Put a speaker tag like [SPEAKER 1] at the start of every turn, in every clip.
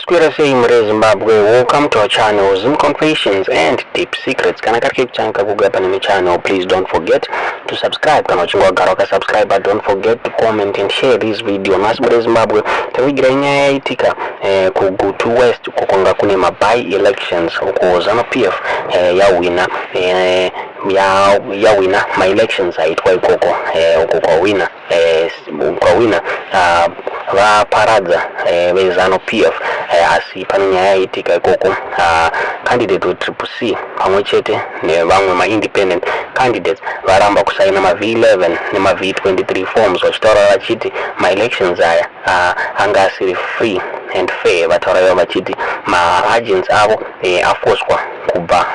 [SPEAKER 1] Square same Zimbabwe. Welcome to our channel, Zoom Confessions and Deep Secrets. Kana kari chanka kugapa nini channel, please don't forget to subscribe. Kana uchungwa garoka subscribe, but don't forget to comment and share this video. Nasibure Zimbabwe, tawigira inyaya itika KwaGuti West kukonga kune MaElections uko Zanu-PF ya wina MaElections Aitwa ikoko kwa wina va paradza ve Zanu-PF asi pane nyaya itika ikoko candidate we CCC pamwe chete nevamwe independent candidates varamba kusaina V11 nema V23 forms vachitaura vachiti MaElections aya anga asiri free and fair. Vataura vachiti agents avo afoswa kubva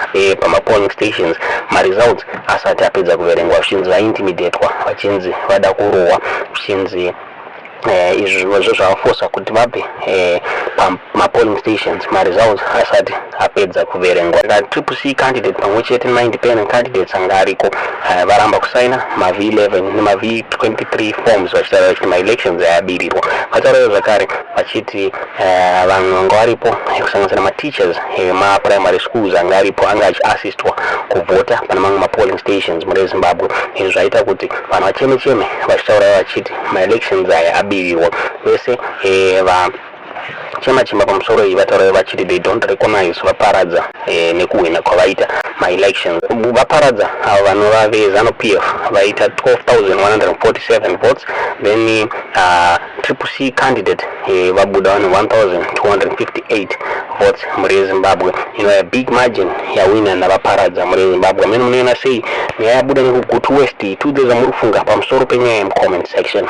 [SPEAKER 1] pama-polling stations results asati apedza kuverengwa vachinzi vaintimidatwa vachinzi vada kurohwa vachinzi izvo zvavafosa kuti vape pama-polling stations results asati apedza kuverengwa. CCC candidate pamwe chete nema-independent candidates anga ariko varamba kusaina V11 nema V23 forms vachitaura vachiti MaElections Yabirirwa. Vataura zvakare vachiti vanhu vanga varipo kusanganisira ma-teachers ma-primary schools anga aripo anga achiassistwa kuvhota pana mamwe ma-polling stations muri Zimbabwe. Izvi zvaita kuti vanhu vacheme vachitaura vachiti MaElections Yabirirwa. Vese chema pamusoro iyi vataura vachiti they don't recognize vaparadza nekuwina kwavaita MaElections. Vaparadza avo vanhu vave Zanu-PF vaita 12,147 votes, then CCC candidate vabuda vanhu 1,258 votes muri Zimbabwe. A big margin yawina navaparadza muri Zimbabwe. Mene munoona sei nyaya yabuda nekuGuti West. Tudze zvamuri kufunga pamusoro penyaya comment section.